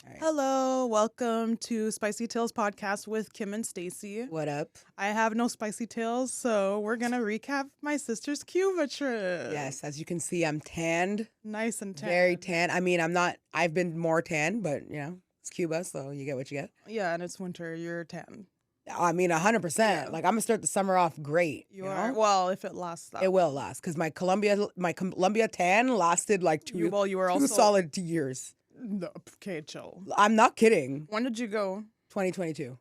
All right. Hello, welcome to Spicy Tales Podcast with Kim and Stacy. What up? I have no spicy tales, so we're gonna recap my sister's Cuba trip. Yes, as you can see, I'm tanned. Nice and tan. Very tan. I mean, I'm not, I've been more tan, but it's Cuba, so you get what you get. Yeah, and it's winter. You're tan. I mean, 100%. Yeah. Like, I'm going to start the summer off great. You are. Well, if it lasts that. It will last, because my Colombia tan lasted like You were two also solid years. No, okay, chill. I'm not kidding. When did you go? 2022.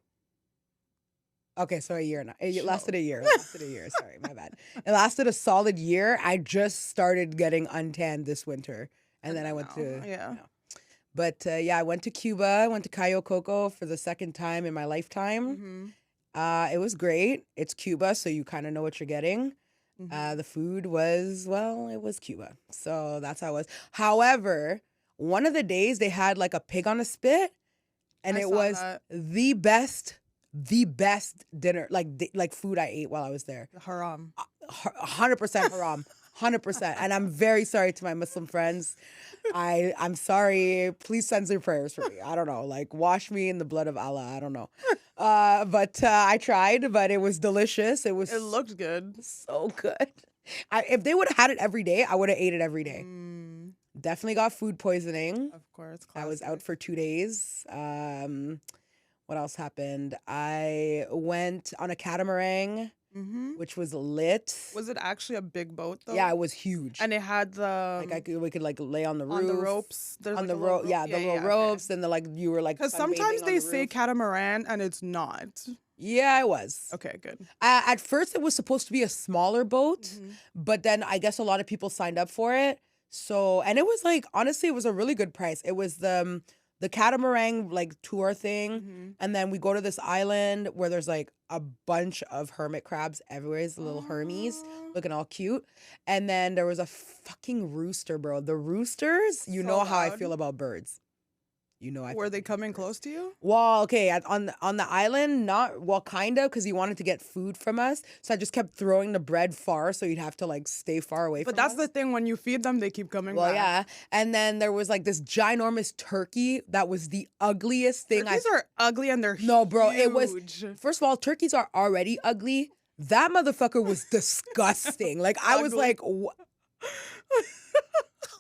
Okay, so a year now. It Chill. lasted a year. It lasted a year. Sorry, my bad. It lasted a solid year. I just started getting untanned this winter. And then I went to... Yeah. But yeah, I went to Cuba. I went to Cayo Coco for the second time in my lifetime. Mm-hmm. It was great. It's Cuba, so you kind of know what you're getting. Mm-hmm. The food was, well, it was Cuba. So that's how it was. However, one of the days they had like a pig on a spit, and I it saw was that. the best dinner, like food I ate while I was there. Haram. 100% haram. 100%. And I'm very sorry to my Muslim friends. I'm sorry. Please send your prayers for me. I don't know. Like, wash me in the blood of Allah. I don't know. But I tried, but it was delicious. It looked good. so good. If they would have had it every day, I would have ate it every day. Definitely got food poisoning. Of course. I was out classic. for 2 days. What else happened? I went on a catamaran, Mm-hmm. which was lit. Was it actually a big boat though? Yeah, it was huge. And it had the Like we could like lay on the roof, on the ropes. There's on like the a little rope. Yeah, the little okay. ropes, and you were like. Because sunbathing sometimes on they the say roof. catamaran and it's not. Yeah, it was. Okay, good. At first, it was supposed to be a smaller boat, Mhm. but then I guess a lot of people signed up for it. So, and it was like, honestly, it was a really good price. It was the catamaran like tour thing, Mhm. and then we go to this island where there's like a bunch of hermit crabs everywhere. It's little Hermes Aw. looking all cute, and then there was a fucking rooster, bro. The roosters, you So know how I loud. feel about birds. You know, I Were they fucking hate coming birds. close to you? Well, okay, on the island, kind of, because he wanted to get food from us. So I just kept throwing the bread far, so you'd have to like stay far away But from that's us. the thing. When you feed them, they keep coming Well, back. yeah, and then there was like this ginormous turkey that was the ugliest thing. Turkeys are ugly and they're No, bro, it was. huge. First of all, turkeys are already ugly. That motherfucker was disgusting. Like I was Ugly. like, oh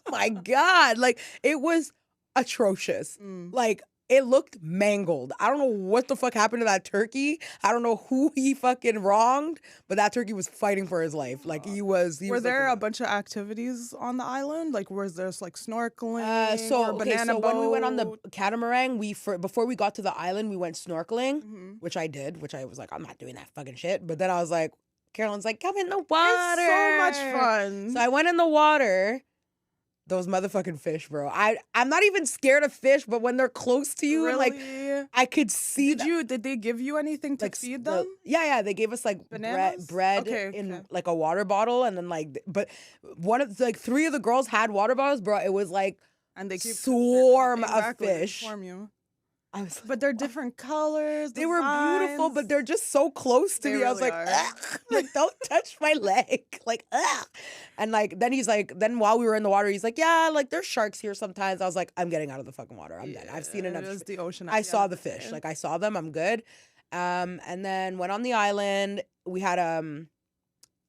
my God, like it was atrocious. Mm. Like it looked mangled. I don't know what the fuck happened to that turkey. I don't know who he fucking wronged, but that turkey was fighting for his life. Like he was. Were there a bunch of activities on the island? Like, was there like snorkeling? So banana when we went on the boat? catamaran, before we got to the island, we went snorkeling, Mhm. which I did. Which I was like, I'm not doing that fucking shit. But then I was like, Carolyn's like, come in the water. It's so much fun. So I went in the water. Those motherfucking fish, bro. I'm not even scared of fish, but when they're close to you, and like Really? I could see. Did they give you anything to like feed the- them? yeah, they gave us like Bananas? bread Okay, in okay. like a water bottle, and then but one of like three of the girls had water bottles, bro. It was like And they keep swarm of exactly, they fish. swarm you. I was But they're different colors. they were beautiful, but designs. they're just so close to They me. I was really like, are. ugh, like don't touch my leg, like ugh. And like then while we were in the water, he's like, yeah, like there's sharks here sometimes. I was like, I'm getting out of the fucking water. I'm done. I've seen Yeah, enough. It is the ocean. at I the saw end the of fish. day. Like I saw them. I'm good. And then went on the island. We had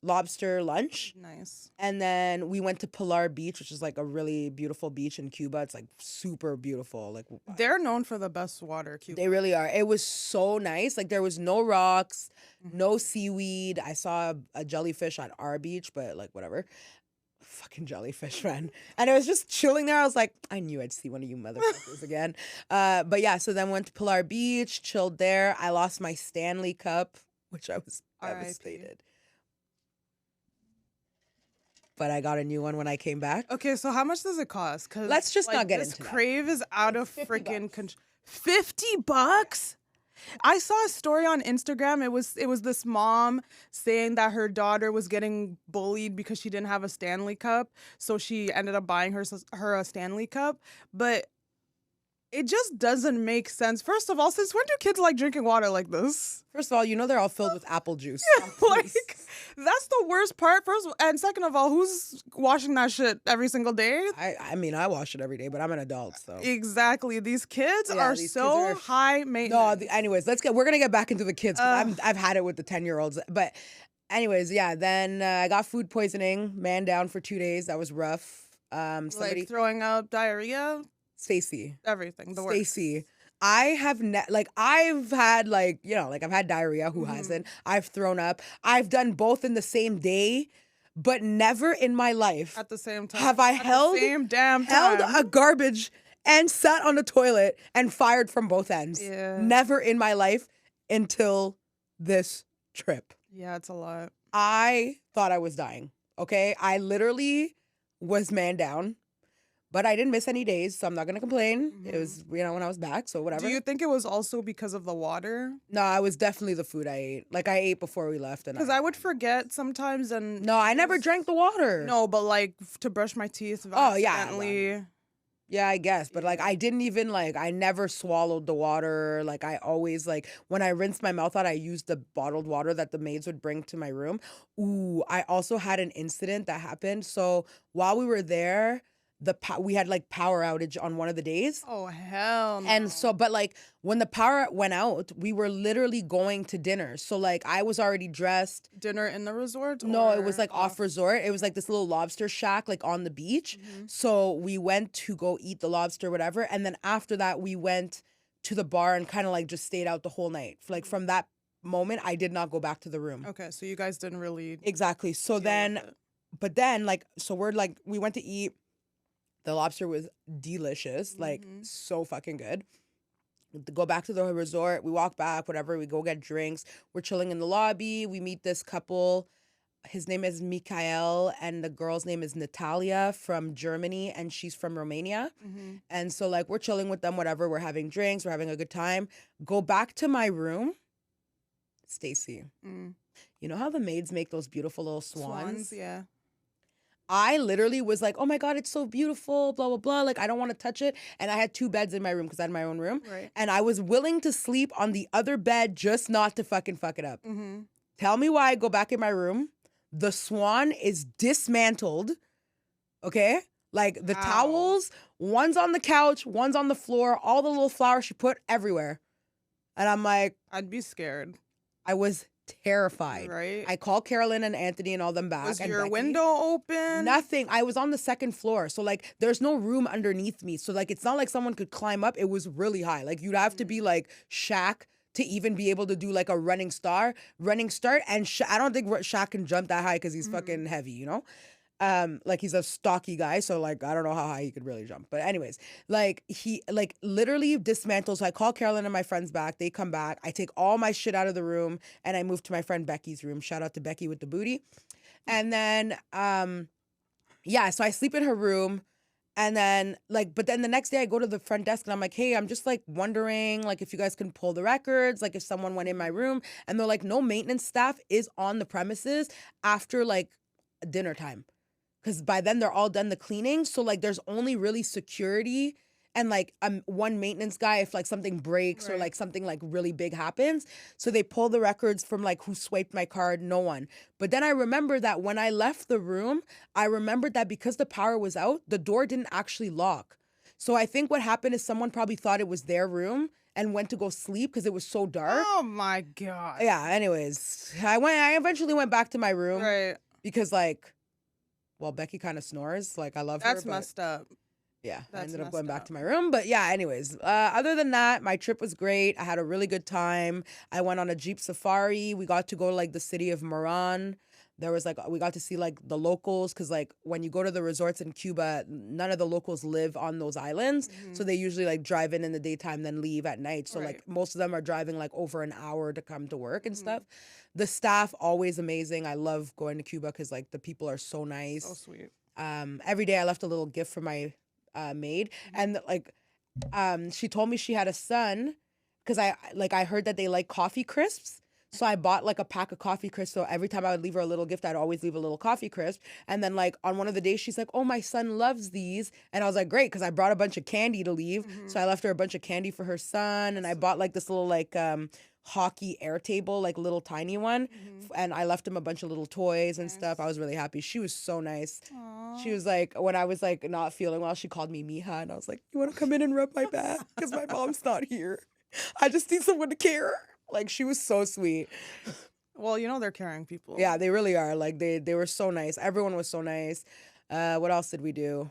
lobster lunch. Nice. And then we went to Pilar Beach, which is like a really beautiful beach in Cuba. It's like super beautiful. Like They're known for the best water. Cuba. they really are. It was so nice. Like there was no rocks, Mhm. no seaweed. I saw a jellyfish on our beach, but like whatever. Fucking jellyfish, man. And it was just chilling there. I was like, I knew I'd see one of you motherfuckers again. But yeah, so then went to Pilar Beach, chilled there. I lost my Stanley Cup, which I was R.I.P. devastated. But I got a new one when I came back. Okay, so how much does it cost? Cause Let's just not get this into that. Crave is out of 50 freaking bucks. control. $50? I saw a story on Instagram. It was this mom saying that her daughter was getting bullied because she didn't have a Stanley Cup, so she ended up buying her a Stanley Cup. But It just doesn't make sense. First of all, since when do kids like drinking water like this? First of all, you know they're all filled with apple juice. Like, that's the worst part. First, and second of all, who's washing that shit every single day? I mean, I wash it every day, but I'm an adult, so. Exactly. These kids Yeah, are these so kids are- high maintenance. No, anyways, we're gonna get back into the kids. 'Cause I've had it with the 10-year-olds, but anyways, yeah. Then I got food poisoning, man down for 2 days. That was rough. Somebody, Like throwing up, diarrhea, Stacy, everything. The worst. Stacy. I've had I've had diarrhea. Who hasn't? I've thrown up. I've done both in the same day, but never in my life At the same time. have I At the held same damn time. a garbage and sat on the toilet and fired from both ends. Yeah. Never in my life until this trip. Yeah, it's a lot. I thought I was dying. Okay. I literally was man down, but I didn't miss any days, so I'm not going to complain. It was, when I was back, so whatever. Do you think it was also because of the water? No, it was definitely the food I ate. Like, I ate before we left. Because I would forget sometimes and... No, I never drank the water. No, but like to brush my teeth. Oh, yeah, accidentally. Yeah, I guess. But like, I didn't even I never swallowed the water. Like, I always when I rinsed my mouth out, I used the bottled water that the maids would bring to my room. Ooh, I also had an incident that happened. So while we were there, we had power outage on one of the days. Oh, hell no. And so, but when the power went out, we were literally going to dinner. So I was already dressed. Dinner in the resort? No, it or was off resort. It was this little lobster shack on the beach. So we went to go eat the lobster, whatever. And then after that, we went to the bar and kind of just stayed out the whole night. From that moment, I did not go back to the room. Okay, so you guys didn't really... Exactly. So then, but then so we're we went to eat. The lobster was delicious, so fucking good. Go back to the resort. We walk back, whatever. We go get drinks. We're chilling in the lobby. We meet this couple. His name is Mikhail, and the girl's name is Natalia from Germany, and she's from Romania. And so, we're chilling with them, whatever. We're having drinks. We're having a good time. Go back to my room. Stacy, you know how the maids make those beautiful little swans? Yeah. I literally was like, oh my God, it's so beautiful, blah, blah, blah. I don't want to touch it. And I had 2 beds in my room because I had my own room. Right. And I was willing to sleep on the other bed just not to fucking fuck it up. Tell me why I go back in my room. The swan is dismantled. Okay? The towels, one's on the couch, one's on the floor, all the little flowers she put everywhere. And I'm like, I'd be scared. I was terrified. Right. I called Carolyn and Anthony and all them back. Was and your Becky. window open? Nothing. I was on the 2nd floor. So there's no room underneath me. So it's not like someone could climb up. It was really high. You'd have to be Shaq to even be able to do a running start. And I don't think Shaq can jump that high because he's fucking heavy, you know? He's a stocky guy, so I don't know how high he could really jump. But anyways, he literally dismantles. So I call Carolyn and my friends back. They come back. I take all my shit out of the room and I move to my friend Becky's room. Shout out to Becky with the booty. And then so I sleep in her room. And then but then the next day I go to the front desk and I'm like, hey, I'm just wondering if you guys can pull the records, if someone went in my room. And they're like, no, maintenance staff is on the premises after dinner time. Because by then they're all done the cleaning. So there's only really security and one maintenance guy if something breaks or something really big happens. So they pull the records from who swiped my card, no one. But then I remember that when I left the room, I remembered that because the power was out, the door didn't actually lock. So I think what happened is someone probably thought it was their room and went to go sleep because it was so dark. Oh my God. Yeah, anyways, I eventually went back to my room. Right. Because Becky kind of snores. I love her. That's messed up. Yeah, I That's ended up messed going back up. to my room. But yeah, anyways, other than that, my trip was great. I had a really good time. I went on a Jeep safari. We got to go to the city of Moran. There was we got to see the locals because when you go to the resorts in Cuba, none of the locals live on those islands. So they usually drive in the daytime, then leave at night. So Right. most of them are driving over an hour to come to work and stuff. The staff, always amazing. I love going to Cuba because the people are so nice. So sweet. Every day I left a little gift for my maid, and she told me she had a son because I heard that they like coffee crisps. So I bought like a pack of coffee crisp. So every time I would leave her a little gift, I'd always leave a little coffee crisp. And then like on one of the days, she's like, "Oh, my son loves these." And I was like, "Great," because I brought a bunch of candy to leave. So I left her a bunch of candy for her son. And I bought like this little like hockey air table, like little tiny one. And I left him a bunch of little toys and stuff. I was really happy. She was so nice. Aww. She was like, when I was like not feeling well, she called me Mija. And I was like, "You want to come in and rub my back? Because my mom's not here. I just need someone to care." Like, she was so sweet. Well, you know they're caring people. Yeah, they really are. Like, they were so nice. Everyone was so nice. What else did we do?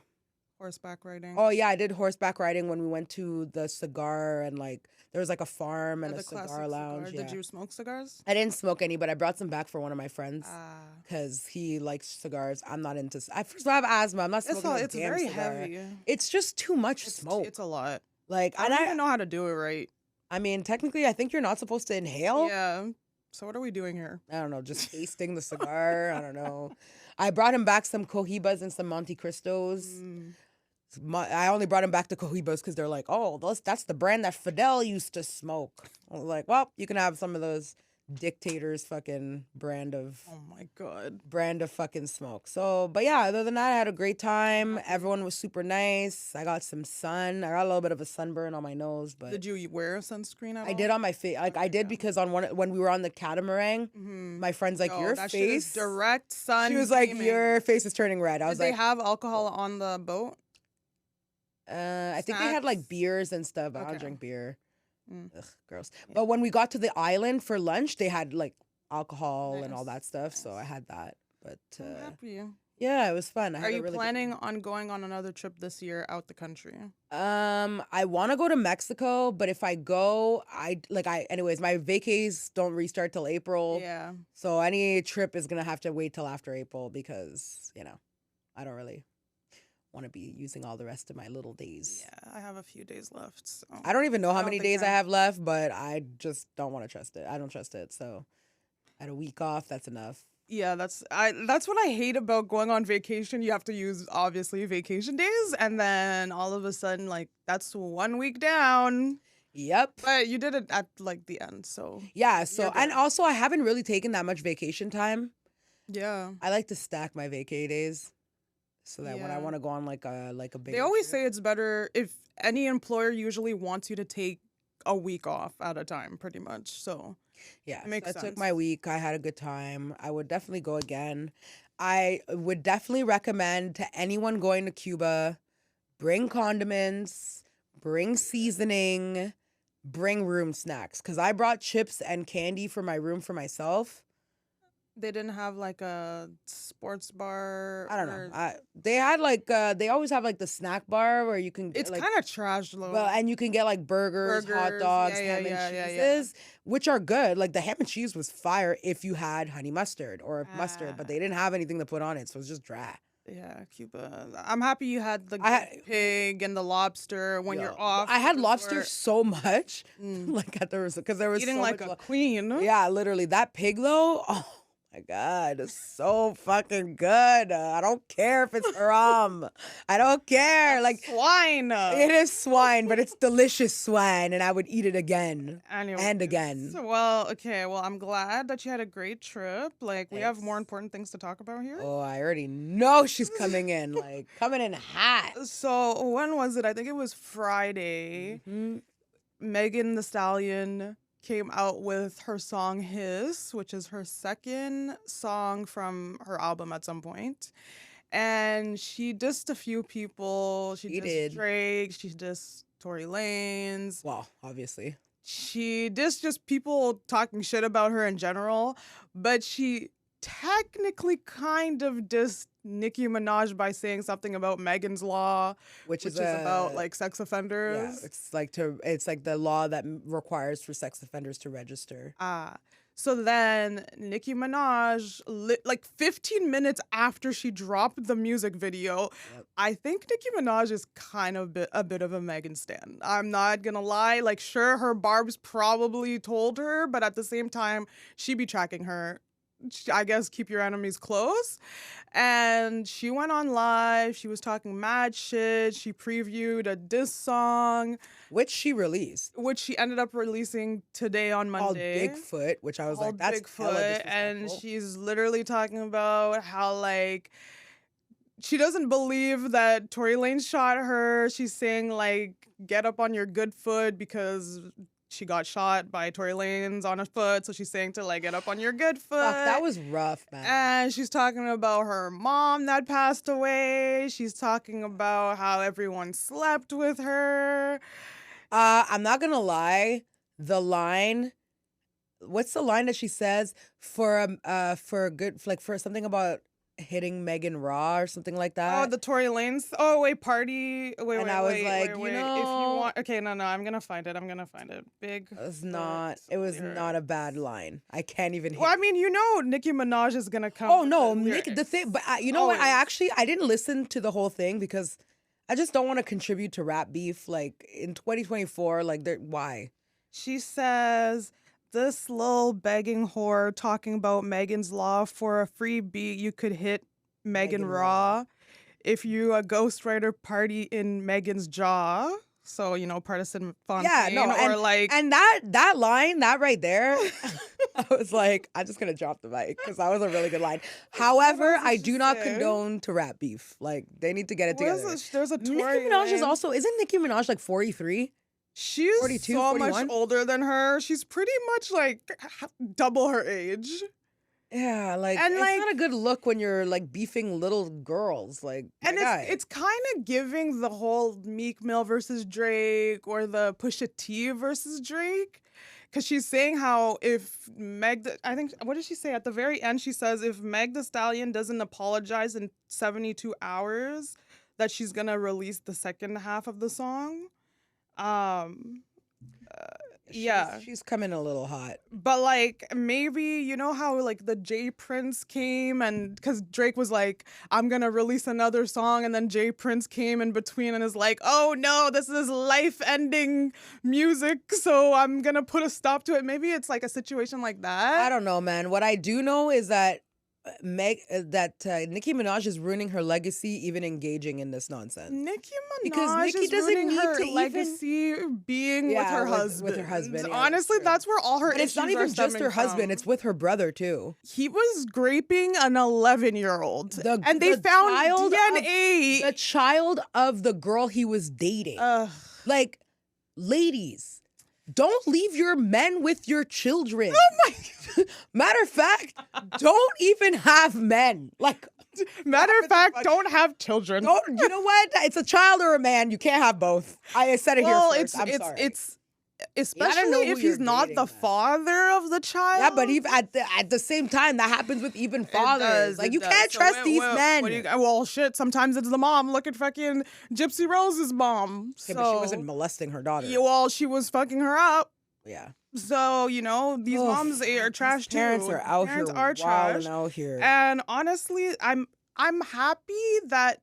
Horseback riding. Oh, yeah, I did horseback riding when we went to the cigar and, like, there was, like, a farm and the a cigar classic lounge. cigar. Yeah. Did you smoke cigars? I didn't smoke any, but I brought some back for one of my friends Ah. because he likes cigars. I'm not into... First of all, I have asthma. I'm not smoking a It's damn very cigar. heavy. It's just too much smoke. It's a lot. Like, I don't even know how to do it right. I mean, technically, I think you're not supposed to inhale. Yeah. So what are we doing here? I don't know, just tasting the cigar. I don't know. I brought him back some Cohibas and some Monte Cristos. I only brought him back the Cohibas because they're like, "Oh, that's the brand that Fidel used to smoke." I was like, "Well, you can have some of those dictators' fucking brand of Oh my god. fucking smoke." So, but yeah, other than that, I had a great time. Everyone was super nice. I got some sun. I got a little bit of a sunburn on my nose, but Did you wear sunscreen at all? I did on my face. Like I did because when we were on the catamaran, my friend's like, "Your that shit is face." direct sun. She was like, beaming. "Your face is turning red." I Did was they like, have alcohol on the boat? I think they had like Snacks? beers and stuff, but I don't Okay. drink beer. Mm. Ugh, gross. But when we got to the island for lunch, they had like alcohol and all Nice. that stuff. So I had that. But I'm happy. yeah, it was fun. I had Are a you really good planning on going on another trip this year out the country? I want to go to Mexico, but if I go, anyways, my vacays don't restart till April. Yeah. So any trip is gonna have to wait till after April because, I don't really want to be using all the rest of my little days. Yeah, I have a few days left. So. I don't even know how don't many think days I I- have left, but I just don't want to trust it. I don't trust it. So I had a week off. That's enough. Yeah, that's what I hate about going on vacation. You have to use obviously vacation days, and then all of a sudden, like that's 1 week down. Yep. But you did it at like the end, so Yeah. So, you're and good. also I haven't really taken that much vacation time. Yeah. I like to stack my vacay days so that when I Yeah. want to go on like a big. They always say it's better if any employer usually wants you to take a week off at a time, pretty much. So Yeah, it makes I took sense. my week. I had a good time. I would definitely go again. I would definitely recommend to anyone going to Cuba, bring condiments, bring seasoning, bring room snacks. Because I brought chips and candy for my room for myself. They didn't have like a sports bar. I don't know. or- They had like they always have like the snack bar where you can get It's like kind of trash though. well, and you can get like burgers, hot Burgers, dogs, yeah, ham and yeah, yeah, cheeses, which are good. Like the ham and cheese was fire if you had honey mustard or mustard, but they didn't have anything to put on it, so it was just dry. Yeah, Cuba. I'm happy you had the I had- pig and the lobster when Yo, you're off. I had the lobster resort. so much, Mm. like at the resort, because there was Eating so like much a queen. yeah, literally that pig though. Oh my god, it's so fucking good. I don't care if it's haram. I don't care. Like Swine. it is swine, but it's delicious swine, and I would eat it again Anyway, and again. Well, okay. Well, I'm glad that you had a great trip. Like, we have Thanks. more important things to talk about here. Oh, I already know she's coming in, like coming in hot. So, when was it? I think it was Friday. Mhm. Megan the Stallion came out with her song His, which is her second song from her album at some point. And she dissed a few people. She dissed did. Drake. She dissed Tory Lanez. Well, obviously. She dissed just people talking shit about her in general. But she technically kind of dissed Nicki Minaj by saying something about Megan's Law, Which is about like sex offenders. yeah, it's like the law that requires for sex offenders to register. So then Nicki Minaj, like 15 minutes after she dropped the music video, Yep. I think Nicki Minaj is kind of a bit of a Megan stan. I'm not gonna lie. Like, sure, her barbs probably told her, but at the same time, she be tracking her. I guess keep your enemies close. And she went on live. She was talking mad shit. She previewed a diss song, which she released. which she ended up releasing today on Called Monday. Bigfoot, which I was Called like, that's hella Bigfoot. And disrespectful. she's literally talking about how, like, she doesn't believe that Tory Lanez shot her. She's saying, like, get up on your good foot because she got shot by Tory Lanez on her foot. So she's saying to, like, get up on your good foot. Fuck, that was rough, man. And she's talking about her mom that passed away. She's talking about how everyone slept with her. I'm not gonna lie. The line, what's the line that she says for good, like for something about hitting Megan Raw or something like that? Oh, the Tory Lanez. Oh, wait, party. Wait, And wait, I was wait, like, wait, you wait. If you know- want, okay, no, I'm gonna find it. Big. It was not a bad line. I can't even. Well, I mean, you know, Nicki Minaj is gonna come. Oh with no, the Nick. The lyrics. thing, but you know what? Always. I didn't listen to the whole thing because I just don't want to contribute to rap beef. Like in 2024, like why? She says, this little begging whore talking about Megan's Law for a free beat. You could hit Megan Megan Raw if you a ghostwriter party in Megan's jaw. So, you know, partisan Fontaine. Yeah, no, or like. And that line, that right there, I was like, I'm just gonna drop the mic because that was a really good line. However, else did I she do not say? condone to rap beef. Like they need to get it what is together. this? There's a Nicki Tory Minaj is Lanez. also isn't Nicki Minaj like 43? She's 42, so 41? much older than her. She's pretty much like double her age. Yeah, like And, it's like- not a good look when you're like beefing little girls. Like my And guy. it's kind of giving the whole Meek Mill versus Drake or the Pusha T versus Drake. Because she's saying how if I think, what did she say? At the very end, she says if Meg the Stallion doesn't apologize in 72 hours, that she's going to release the second half of the song. Yeah. she's coming a little hot. But like maybe you know how like the J Prince came and because Drake was like I'm gonna release another song and then J Prince came in between and is like oh no this is life-ending music so I'm gonna put a stop to it. Maybe it's like a situation like that. I don't know, man. What I do know is that Nicki Minaj is ruining her legacy, even engaging in this nonsense. Nicki Minaj Because Nicki is doesn't ruining need her to even- legacy being with Yeah, her with husband. her husband, yeah, Honestly, that's true. that's where all her But it's not issues are even just stemming her husband; from. it's with her brother too. He was raping an 11-year-old, and they the found child of- DNA. The child of the girl he was dating. Like, ladies, don't leave your men with your children. Oh my! Matter of fact, don't even have men. Like, Matter of fact, don't have children. don't. You know what? It's a child or a man. You can't have both. I said it Well, here first. I'm sorry. it's know especially who if you're he's not dating, the man. father of the child. Yeah, but even at the same time, that happens with even fathers. Like, you does. can't So trust what- these what- men. what do you- well, shit. Sometimes it's the mom. Look at fucking Gypsy Rose's mom. Okay, but she wasn't molesting her daughter. Yeah, well, she was fucking her up. Yeah. So you know these Ugh, moms are trash These parents too. are out Parents here. are trash. wilding out here. And honestly, I'm happy that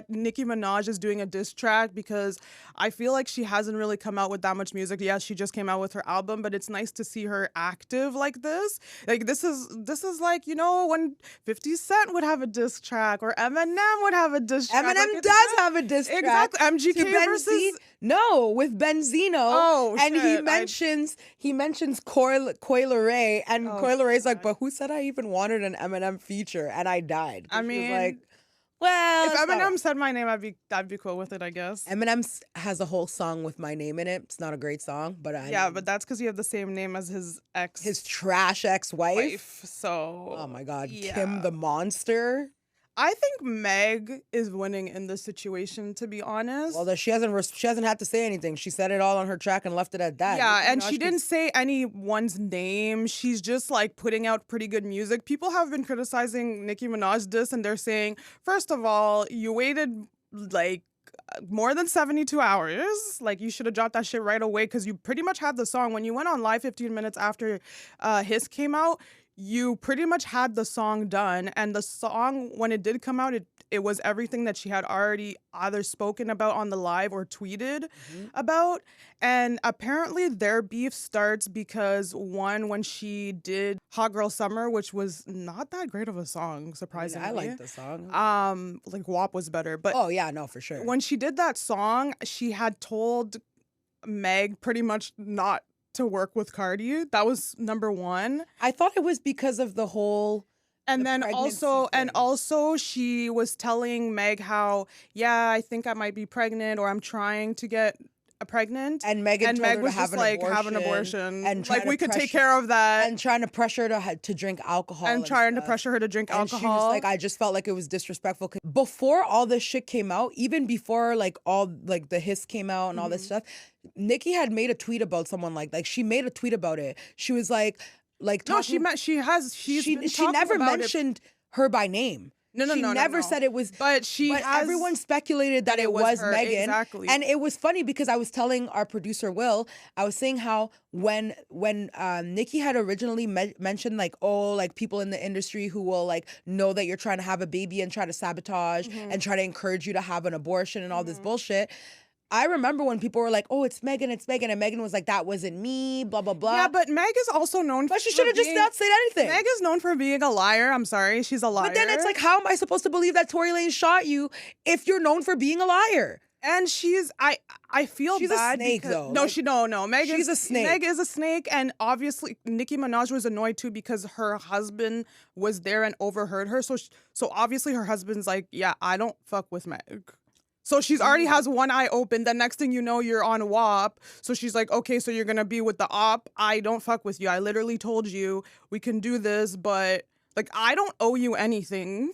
Nicki Minaj is doing a diss track because I feel like she hasn't really come out with that much music. Yes, she just came out with her album, but it's nice to see her active like this. Like this is like, you know, when 50 Cent would have a diss track or Eminem would have a diss track. Eminem Like, it's does good. have a diss track. Exactly. MGK to versus No, with Benzino. Oh, and shit. he mentions Coi Leray, and Oh, Coi Leray's like, God. but who said I even wanted an Eminem feature? And I died. I She was mean, like, well, if it's not- Eminem said my name, I'd be cool with it, I guess. Eminem has a whole song with my name in it. It's not a great song, but Yeah, but that's because you have the same name as his ex. his trash ex-wife. wife. So. Oh my God, yeah. Kim the monster. I think Meg is winning in this situation, to be honest. Well, she hasn't had to say anything. She said it all on her track and left it at that. Yeah, Nicki and Minaj she could- didn't say anyone's name. She's just like putting out pretty good music. People have been criticizing Nicki Minaj this, and they're saying, first of all, you waited like more than 72 hours. Like you should have dropped that shit right away because you pretty much had the song when you went on live 15 minutes after His came out. you pretty much had the song done, and the song, when it did come out, it was everything that she had already either spoken about on the live or tweeted about. And apparently their beef starts because when she did Hot Girl Summer, which was not that great of a song, surprisingly. I like the song. Like WAP was better, but oh yeah, no, for sure. when she did that song, she had told Meg pretty much not to work with Cardi. That was number one. I thought it was because of the whole. And the then pregnancy also thing. she was telling Meg how, yeah, I think I might be pregnant, or I'm trying to get pregnant. And Megan told Meg her was to have just an like, abortion, have an abortion. and Like, we could take care of that. and trying to pressure her to drink alcohol, And trying to stuff. pressure her to drink And alcohol. she was like, I just felt like it was disrespectful. 'Cause before all this shit came out, even before like all like the hiss came out and all this stuff, Nicki had made a tweet about someone like she made a tweet about it. She was like no, talking, she never mentioned her by name. No, she never said it was. But everyone speculated that it was her, Megan. exactly. And it was funny because I was telling our producer Will, I was saying how when Nicki had originally mentioned like, oh, like people in the industry who will like know that you're trying to have a baby and try to sabotage and try to encourage you to have an abortion and all this bullshit. I remember when people were like, oh, it's Megan, and Megan was like, that wasn't me, blah, blah, blah. Yeah, but Meg is also known for But she should have just not said anything. Meg is known for being a liar. I'm sorry, she's a liar. But then it's like, how am I supposed to believe that Tory Lanez shot you if you're known for being a liar? And I feel she's bad a snake because, though. No, like, Meg she's a snake. Meg is a snake, and obviously Nicki Minaj was annoyed too because her husband was there and overheard her. So obviously her husband's like, yeah, I don't fuck with Meg. So she's already has one eye open. The next thing you know, you're on WAP. So she's like, okay, so you're going to be with the op. I don't fuck with you. I literally told you we can do this, but like, I don't owe you anything.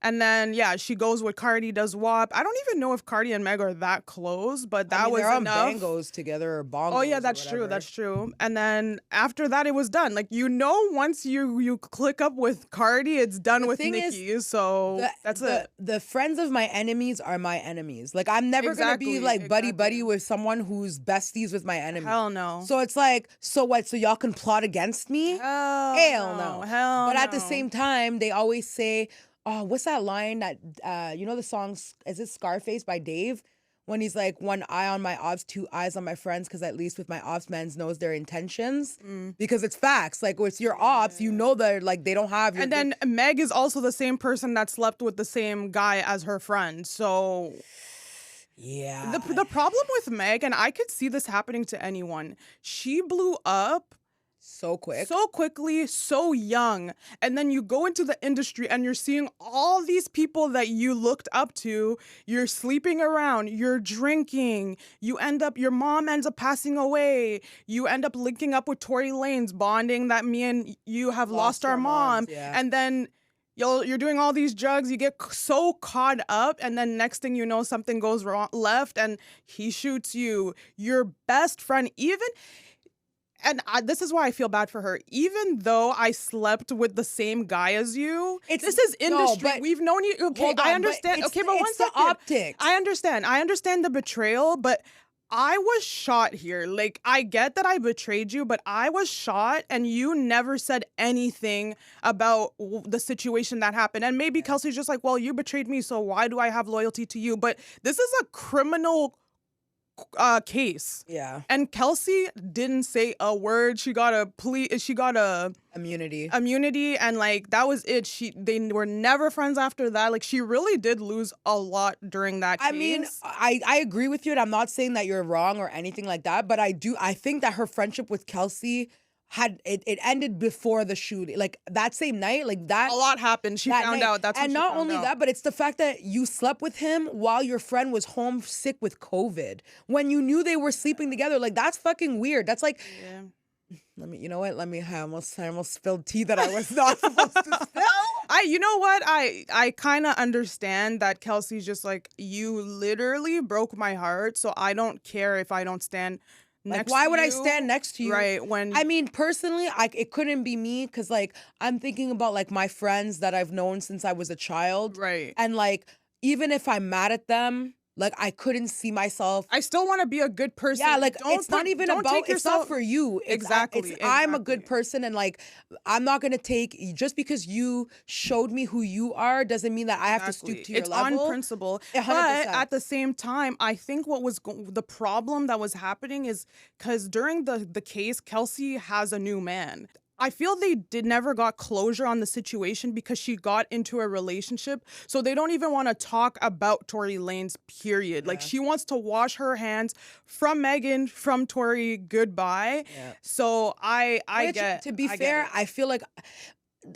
And then, yeah, she goes with Cardi, does WAP. I don't even know if Cardi and Meg are that close, but that was they're enough. On Bangos together or Bongos. Oh, yeah, that's true. That's true. And then after that, it was done. Like, once you click up with Cardi, it's done with Nicki. So that's it. The friends of my enemies are my enemies. Like, I'm never going to be like buddy with someone who's besties with my enemy. Hell no. So it's like, so what? So y'all can plot against me? Hell no. But at the same time, they always say, oh, what's that line that, you know the song, is it Scarface by Dave? When he's like, one eye on my ops, two eyes on my friends, because at least with my ops, mans knows their intentions. Because it's facts. Like, with your ops, you know that, like, they don't have your... And then Meg is also the same person that slept with the same guy as her friend, so... Yeah. The problem with Meg, and I could see this happening to anyone, she blew up so quickly, so young. And then you go into the industry and you're seeing all these people that you looked up to. You're sleeping around, you're drinking, your mom ends up passing away. You end up linking up with Tory Lanez, bonding that me and you have lost our mom. Yeah. And then you're doing all these drugs, you get so caught up, and then next thing you know, something goes left and he shoots you. Your best friend, this is why I feel bad for her. Even though I slept with the same guy as you, this is industry. No, we've known you. Okay, I understand. But but one second. The optics. I understand the betrayal, but I was shot here. Like, I get that I betrayed you, but I was shot and you never said anything about the situation that happened. And maybe Kelsey's just like, well, you betrayed me, so why do I have loyalty to you? But this is a criminal case. Yeah. And Kelsey didn't say a word. She got a immunity, and like that was it. They were never friends after that. Like, she really did lose a lot during that case. I mean, I agree with you, and I'm not saying that you're wrong or anything like that, but I think that her friendship with Kelsey it ended before the shooting, like that same night, like that a lot happened. She found out. That's and not only that, but it's the fact that you slept with him while your friend was home sick with COVID when you knew they were sleeping together. Like, that's fucking weird. That's like, I almost spilled tea that I was not supposed to spill. I kind of understand that Kelsey's just like, you literally broke my heart, so I don't care if I don't stand. Like, why would I stand next to you? Right. I mean, personally, it couldn't be me because, like, I'm thinking about, like, my friends that I've known since I was a child. Right. And, like, even if I'm mad at them, Like, I couldn't see myself. I still want to be a good person. Yeah, like, Don't it's not even don't about, take it's not yourself for you. exactly. I'm a good Exactly. person, and like, I'm not gonna take, just because you showed me who you are doesn't mean that I have to stoop to your It's on level. principle. 100%. But at the same time, I think what was the problem that was happening is because during the case, Kelsey has a new man. I feel they never got closure on the situation because she got into a relationship. So they don't even want to talk about Tory Lanez, period. Like, Yeah. she wants to wash her hands from Megan, from Tory, goodbye. Yeah. So I Which, get, to be I get fair, it. I feel like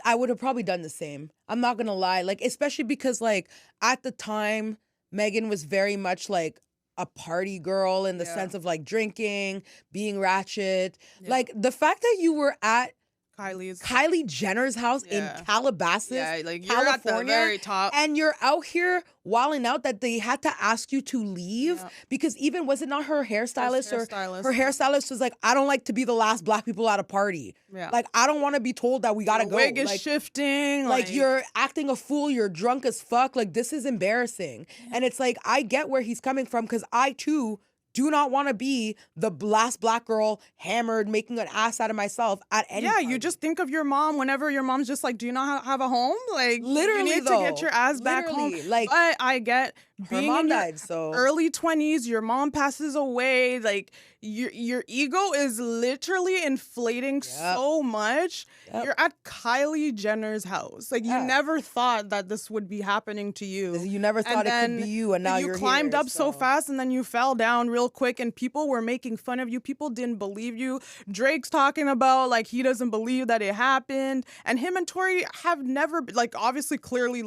I would have probably done the same. I'm not gonna lie. Like, especially because, like, at the time, Megan was very much like a party girl in the Yeah. sense of like drinking, being ratchet. Yeah. Like, the fact that you were at Kylie's. Kylie Jenner's house Yeah. in Calabasas, Yeah, like, you're at the California, very top. and you're out here wilding out that they had to ask you to leave Yeah. because even, was it not her hairstylist, or hairstylist. her hairstylist was like, I don't like to be the last black people at a party. Yeah. Like, I don't want to be told that we gotta Your go. wig is Like, shifting. like, you're acting a fool, you're drunk as fuck. Like, this is embarrassing. And it's like, I get where he's coming from, because I too do not want to be the last black girl hammered, making an ass out of myself at any Yeah, party. you just think of your mom whenever your mom's just like, do you not have a home? Like, Literally, you need though. to get your ass back home. Literally, like, But I get her being mom in your died, so early 20s, your mom passes away. Like, your ego is literally inflating so much. Yep. You're at Kylie Jenner's house. Like, Yeah. you never thought that this would be happening to you. you never thought it could be you, and now you you're climbed here, up so fast, and then you fell down real quick, and people were making fun of you. People didn't believe you. Drake's talking about like he doesn't believe that it happened, and him and Tory have never, like, obviously, clearly,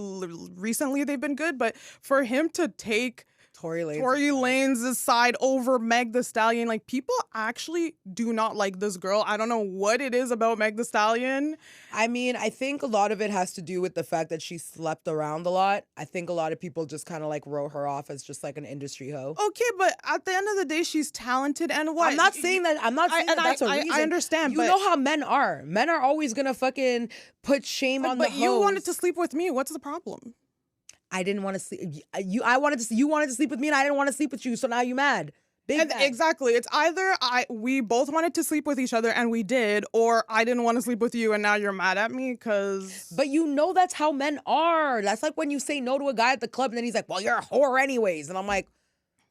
recently they've been good, but for him to take Tory Lanez's side over Meg Thee Stallion, like, people actually do not like this girl. I don't know what it is about Meg Thee Stallion. I mean, I think a lot of it has to do with the fact that she slept around a lot. I think a lot of people just kind of like wrote her off as just like an industry hoe. Okay, but at the end of the day, she's talented, and what? I'm not saying that. I'm not saying that that's a reason. I understand, You but know how men are. Men are always gonna fucking put shame on the But you wanted hoes. to sleep with me. What's the problem? I didn't want to sleep. You wanted to sleep with me, and I didn't want to sleep with you. So now you mad. Big mad. Exactly. It's either we both wanted to sleep with each other and we did, or I didn't want to sleep with you and now you're mad at me because. But you know that's how men are. That's like when you say no to a guy at the club, and then he's like, "Well, you're a whore anyways," and I'm like,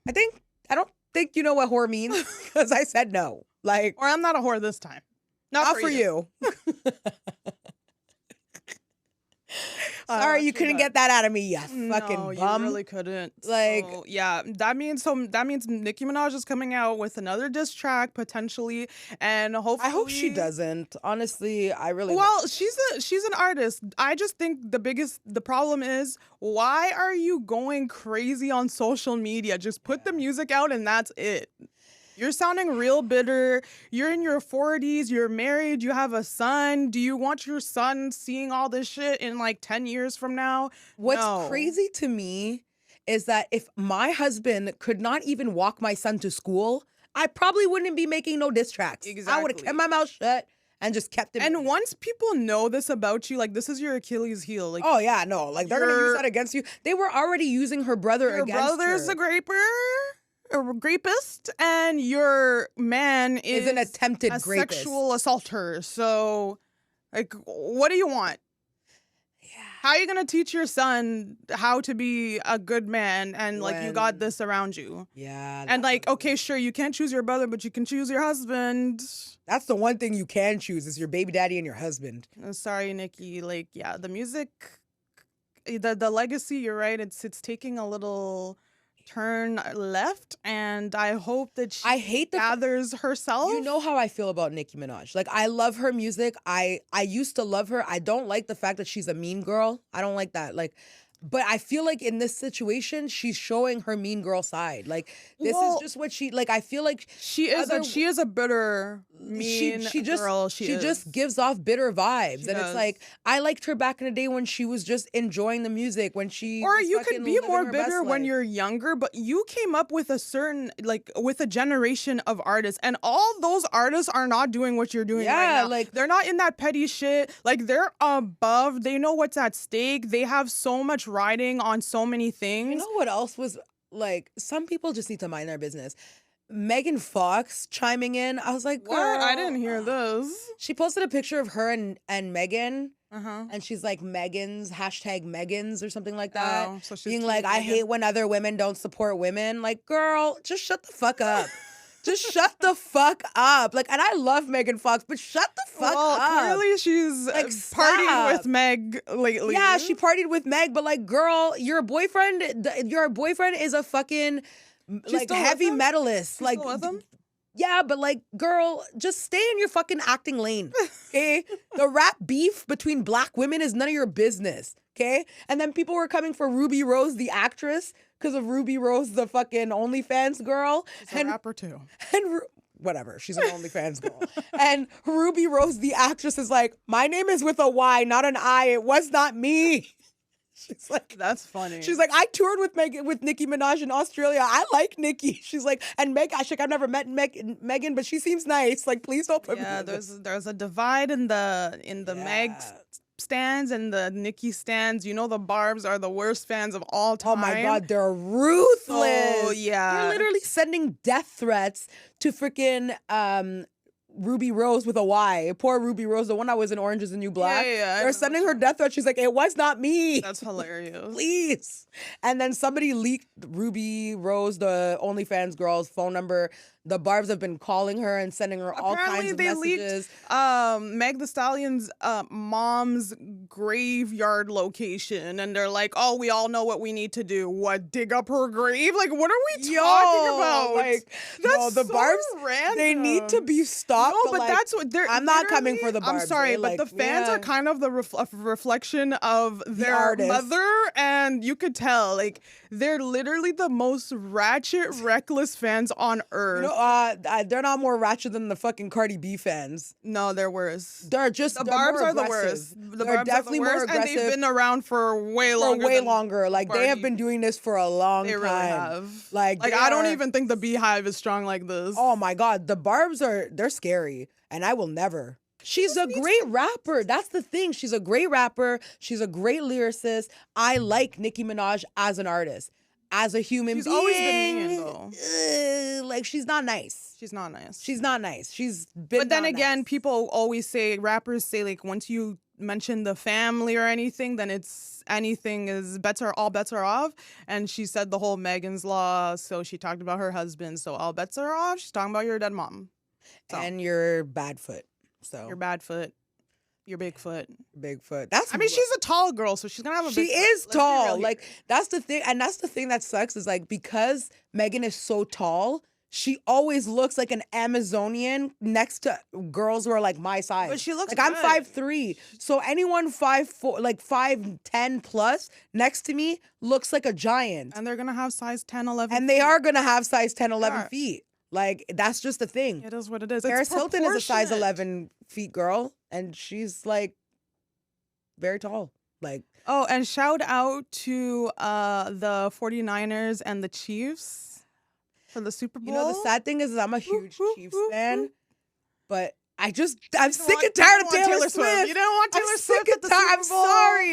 I don't think you know what whore means because I said no. Like, Or I'm not a whore this time. Not for you. Sorry, you couldn't get that out of me, you fucking No, bum. you really couldn't. Like- So, yeah, that means Nicki Minaj is coming out with another diss track potentially, and hopefully. I hope she doesn't. Honestly, I really. Well, she's an artist. I just think the problem is, why are you going crazy on social media? Just put the music out and that's it. You're sounding real bitter. You're in your 40s. You're married. You have a son. Do you want your son seeing all this shit in like 10 years from now? What's No. crazy to me is that if my husband could not even walk my son to school, I probably wouldn't be making no diss tracks. I would have Exactly. kept my mouth shut and just kept it. And once people know this about you, like, this is your Achilles heel. Like, Oh yeah, no, like they're gonna use that against you. They were already using her brother your against brother's her. a rapist, and your man Is an attempted a rapist. sexual assaulter. So, like, what do you want? How are you gonna teach your son how to be a good man and like you got When- this around you? Yeah. And like, okay, sure, you can't choose your brother, but you can choose your husband. That's the one thing you can choose is your baby daddy and your husband. Sorry, Nikki. Like, yeah, the music, the legacy. You're right. It's taking a little turn left, and I hope that she I hate the gathers herself. You know how I feel about Nicki Minaj. Like, I love her music. I used to love her. I don't like the fact that she's a mean girl. I don't like that. Like, but I feel like in this situation, she's showing her mean girl side. Like, this is just what she, like, I feel like she is a bitter, mean girl. She just gives off bitter vibes. And does. it's like, I liked her back in the day when she was just enjoying the music, when she Or was you fucking could be living more her best bitter when life. you're younger, but you came up with a certain, like, with a generation of artists, and all those artists are not doing what you're doing right Yeah, now. like- they're not in that petty shit. Like, they're above. They know what's at stake. They have so much riding on so many things. You know what else was like, some people just need to mind their business. Megan Fox chiming in. I was like, girl. What? I didn't hear this. She posted a picture of her and Megan. Uh-huh. And she's like #Megans or something like that. Oh, so she's being like, I hate when other women don't support women. Like, girl, just shut the fuck up. Just shut the fuck up. Like, and I love Megan Fox, but shut the fuck up. Clearly she's Like, partying with Meg lately. Yeah, she partied with Meg, but like, girl, your boyfriend is a fucking like heavy metalist. She's like, still with him? yeah, but like, girl, just stay in your fucking acting lane, okay? The rap beef between black women is none of your business, okay? And then people were coming for Ruby Rose, the actress, because of Ruby Rose, the fucking OnlyFans girl. She's a rapper too. And whatever, she's an OnlyFans girl. And Ruby Rose, the actress, is like, my name is with a Y, not an I. It was not me. She's like, that's funny. She's like, I toured with Nicki Minaj in Australia. I like Nicki. She's like, and Meg, I've never met Megan, but she seems nice. Like, please don't put me in this. There's a divide in the Meg stands and the Nicki stands. You know, the Barbs are the worst fans of all time. Oh my God, they're ruthless. Oh yeah, they're literally sending death threats to freaking Ruby Rose with a Y. Poor Ruby Rose, the one that was in Orange is the New Black. Yeah, they're sending her death threats. She's like, it was not me. That's hilarious. Please. And then somebody leaked Ruby Rose, the OnlyFans girl's phone number. The Barbs have been calling her and sending her all kinds of messages. Leaked Meg the Stallion's mom's graveyard location, and they're like, "Oh, we all know what we need to do. What, dig up her grave? Like, what are we talking about? Like, that's the so Barbs, random. They need to be stopped. No, but like, that's what they're. I'm not coming for the Barbs. I'm sorry, but the fans are kind of the reflection of their mother, and you could tell, like, they're literally the most ratchet, reckless fans on earth. You know, they're not more ratchet than the fucking Cardi B fans. No, they're worse. They're just the Barbs are the worst. They're definitely more aggressive, and they've been around for way longer. Like Cardi. They have been doing this for a long time. They really have. Like I don't even think the Beehive is strong like this. Oh my God, the Barbs they're scary, and I will never. She's a great rapper. That's the thing. She's a great rapper. She's a great lyricist. I like Nicki Minaj as an artist. As a human being. She's always been mean, though. Like, she's not nice. She's not nice. She's not nice. She's been But then again, nice. People always say, rappers say, like, once you mention the family or anything, then anything is all bets are off. And she said the whole Megan's Law, so she talked about her husband, so all bets are off. She's talking about your dead mom. So. And your bad foot. So your bad foot. Your Bigfoot. That's. I mean, she's a tall girl, so she's gonna have a. She is tall. Like, that's the thing, and that's the thing that sucks is, like, because Megan is so tall, she always looks like an Amazonian next to girls who are like my size. But she looks like, I'm 5'3", so anyone 5'4", like 5'10" plus next to me looks like a giant. And they're gonna have size 10, 11. And they are gonna have size 10, 11 feet. Like, that's just the thing. It is what it is. Paris Hilton is a size 11 feet girl, and she's like very tall. Like, oh, and shout out to the 49ers and the Chiefs for the Super Bowl. You know, the sad thing is I'm a huge Chiefs fan, but I'm sick and tired of Taylor Swift. You don't want Taylor Swift at the Super Bowl.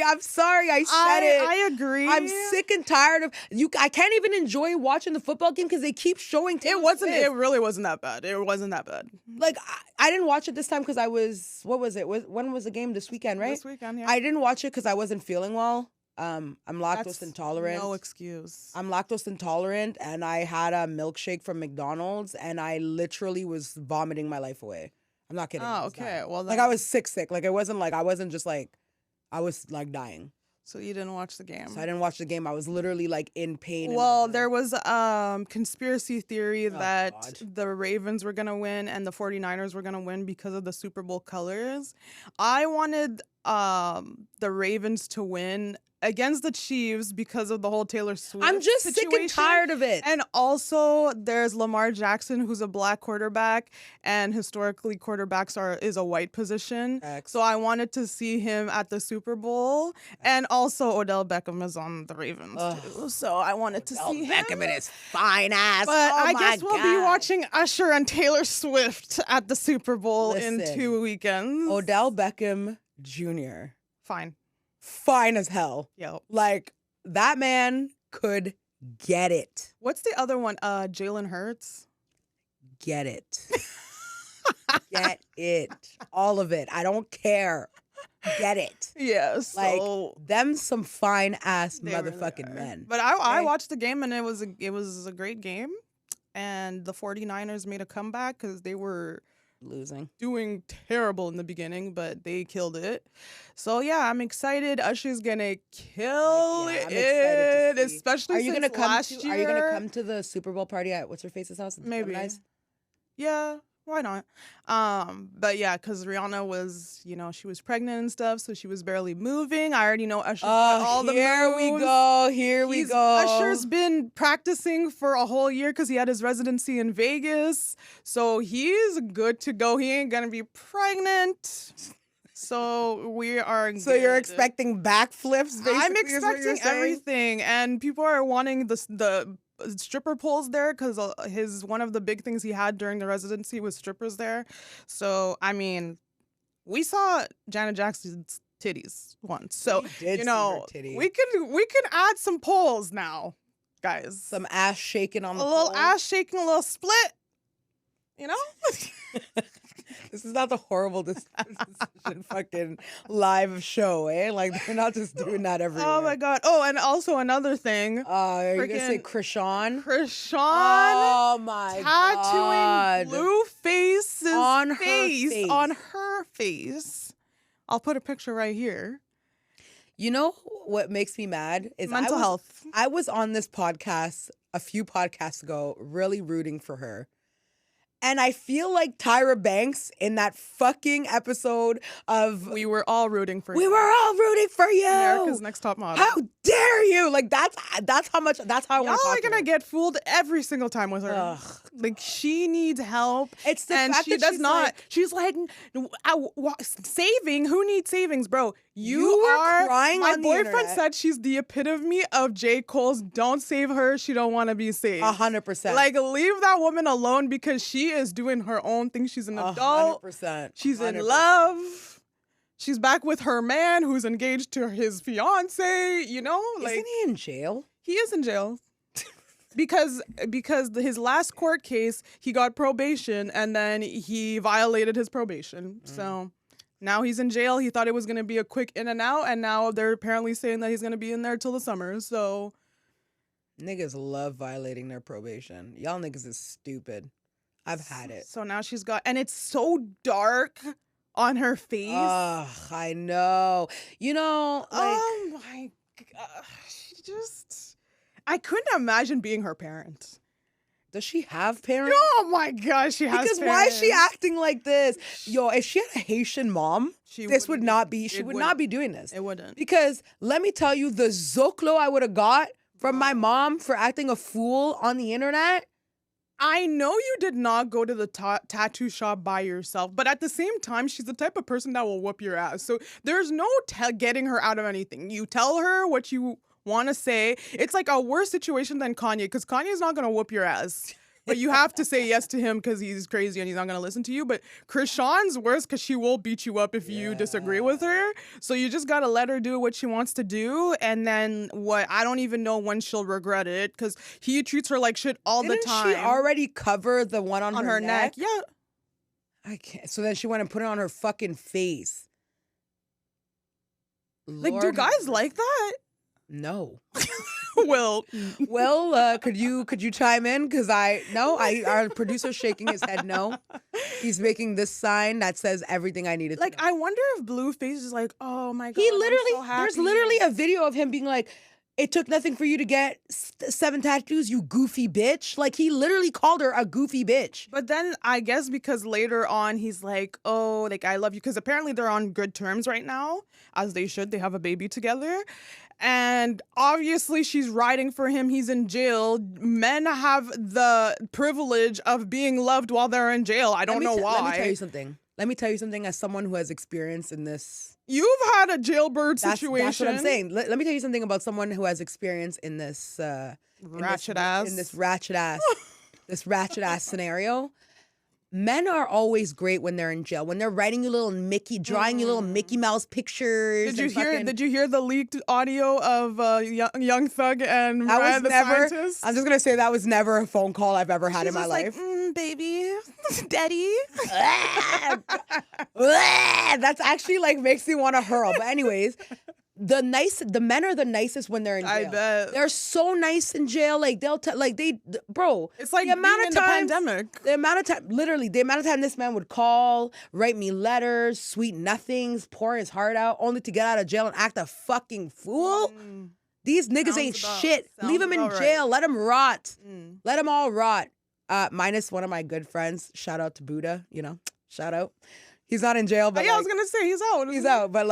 I'm sorry. I said it. I agree. I'm sick and tired of you. I can't even enjoy watching the football game because they keep showing Taylor Swift. It really wasn't that bad. It wasn't that bad. Like, I didn't watch it this time because I was. What was it? When was the game? This weekend, right? This weekend, yeah. I didn't watch it because I wasn't feeling well. I'm lactose intolerant. No excuse. I'm lactose intolerant, and I had a milkshake from McDonald's, and I literally was vomiting my life away. I'm not kidding. Oh, okay. Well, like, I was sick. Like, it wasn't like I wasn't just like I was like dying. So you didn't watch the game. So I didn't watch the game. I was literally like in pain. Well, there was conspiracy theory that the Ravens were going to win and the 49ers were going to win because of the Super Bowl colors. I wanted the Ravens to win against the Chiefs because of the whole Taylor Swift I'm just situation. sick and tired of it. And also, there's Lamar Jackson, who's a black quarterback, and historically, quarterbacks is a white position. So I wanted to see him at the Super Bowl, and also Odell Beckham is on the Ravens too. So I wanted to see him. Beckham and his fine ass. But I guess we'll be watching Usher and Taylor Swift at the Super Bowl in 2 weekends. Odell Beckham Jr. Fine as hell. Yep. Like, that man could Get it. What's the other one? Jalen Hurts. Get it. Get it. All of it. I don't care. Get it. Yes. Like, them some fine ass motherfucking really men. But I watched the game and it was a great game. And the 49ers made a comeback because they were doing terrible in the beginning, but they killed it. So yeah, I'm excited. Usher's gonna kill it, especially Are you since gonna come last year. Are you gonna come to the Super Bowl party at what's her face's house? Maybe. Gemini's? Yeah, why not? But yeah, because Rihanna was, she was pregnant and stuff, so she was barely moving. I already know Usher's got all the moves. Here we go. Usher's been practicing for a whole year because he had his residency in Vegas, so he's good to go. He ain't gonna be pregnant. So we are. So you're expecting backflips? Basically, I'm expecting everything, and people are wanting the stripper poles there because one of the big things he had during the residency was strippers there. So I mean, we saw Janet Jackson's titties once, so we can add some poles now, guys. Some ass shaking on the pole. A little ass shaking, a little split. This is not the horrible decision fucking live show, eh? Like, they're not just doing that everywhere. Oh my God. Oh, and also another thing. Are you gonna say Chrisean? Oh my God. Tattooing Blueface's on her face. I'll put a picture right here. You know what makes me mad is mental health. I was on this podcast a few podcasts ago, really rooting for her. And I feel like Tyra Banks in that fucking episode of We Were All Rooting for You. We were all rooting for you. America's Next Top Model. How dare you? Like, that's how I want to talk Y'all are gonna get fooled every single time with her. Ugh. Like, she needs help. It's the fact she that does not. She's like saving. Who needs savings, bro? You are crying my on the boyfriend internet. said she's the epitome of J. Cole's don't save her. She don't want to be saved. 100%. Like, leave that woman alone because she is doing her own thing. She's an adult. 100%. She's in love. She's back with her man who's engaged to his fiance, Like, isn't he in jail? He is in jail. Because his last court case, he got probation and then he violated his probation. So now he's in jail. He thought it was going to be a quick in and out, and now they're apparently saying that he's going to be in there till the summer. So niggas love violating their probation. Y'all niggas is stupid. I've had it. So now she's got, and it's so dark on her face. Ugh, I know. Oh my God. I couldn't imagine being her parent. Does she have parents? Oh my gosh, she has Because parents. why is she acting like this? Yo, if she had a Haitian mom, she would not be doing this. It wouldn't. Because let me tell you, the zoclo I would have got from my mom for acting a fool on the internet. I know you did not go to the tattoo shop by yourself, but at the same time, she's the type of person that will whoop your ass. So there's no getting her out of anything. You tell her what you want to say. It's like a worse situation than Kanye, because Kanye's not going to whoop your ass. But you have to say yes to him because he's crazy and he's not going to listen to you. But Chrisean's worse because she will beat you up if you disagree with her. So you just got to let her do what she wants to do. And then I don't even know when she'll regret it because he treats her like shit all the time. Didn't she already cover the one on her neck? Yeah. I can't. So then she went and put it on her fucking face. Like, do guys like that? No. Well, could you chime in? Because our producer's shaking his head no. He's making this sign that says everything I needed to know. I wonder if Blueface is like, oh my God, there's literally a video of him being like, it took nothing for you to get 7 tattoos, you goofy bitch. Like, he literally called her a goofy bitch. But then I guess because later on he's like, oh, like, I love you. Because apparently they're on good terms right now, as they should. They have a baby together. And obviously she's riding for him. He's in jail. Men have the privilege of being loved while they're in jail. I don't know why. Let me tell you something as someone who has experience in this. You've had a jailbird situation. That's what I'm saying. Let me tell you something about someone who has experience in this ratchet ass scenario. Men are always great when they're in jail. When they're writing you little drawing you little Mickey Mouse pictures. Did you hear the leaked audio of Young Thug and That Mariah was the never. Scientist? I'm just gonna say that was never a phone call I've ever had in my life. Baby, daddy. That's actually like makes me want to hurl. But anyways, the men are the nicest when they're in jail. I bet. They're so nice in jail. Like bro. It's like the amount being of in time, the pandemic. The amount of time, literally, the amount of time this man would call, write me letters, sweet nothings, pour his heart out, only to get out of jail and act a fucking fool. These niggas ain't shit. Leave him in jail. Let him rot. Let them all rot. Minus one of my good friends. Shout out to Buddha. Shout out. He's not in jail, but I was gonna say he's out. He's out, but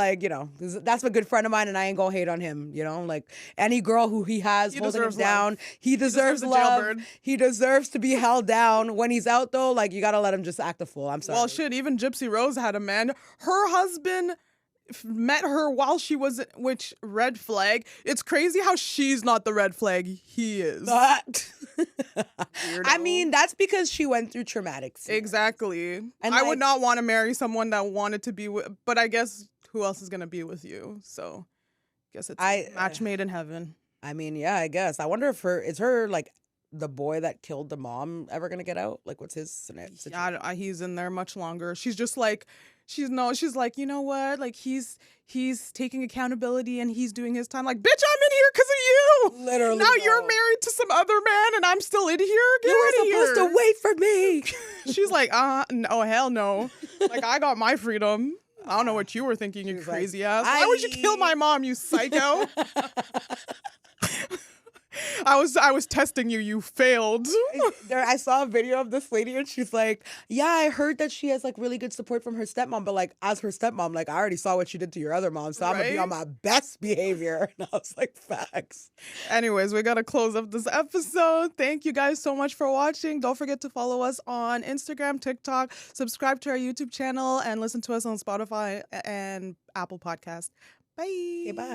that's a good friend of mine, and I ain't gonna hate on him. Like any girl who he has holding him down, he deserves love. He deserves to be held down. When he's out though, you gotta let him just act a fool. I'm sorry. Well, shit. Even Gypsy Rose had a man. Her husband met her while she was, which red flag. It's crazy how she's not the red flag. He is. I mean, that's because she went through traumatic stuff. Exactly. And I would not want to marry someone that wanted to be with, but I guess who else is going to be with you? So I guess it's a match made in heaven. I mean, yeah, I guess. I wonder if her the boy that killed the mom ever going to get out? What's his situation? Yeah, he's in there much longer. She's just like, she's like, you know what? He's taking accountability and he's doing his time. Like, bitch, I'm in here because of you. Literally. Now you're married to some other man and I'm still in here. You were supposed to wait for me. She's like, no, hell no. I got my freedom. I don't know what you were thinking, you crazy ass. Why would you kill my mom, you psycho? I was testing you. You failed. I saw a video of this lady and she's like, yeah, I heard that she has really good support from her stepmom, but as her stepmom, I already saw what she did to your other mom, so I'm gonna be on my best behavior. And I was like, facts. Anyways, we gotta close up this episode. Thank you guys so much for watching. Don't forget to follow us on Instagram, TikTok, subscribe to our YouTube channel, and listen to us on Spotify and Apple Podcast. Bye. Okay, bye.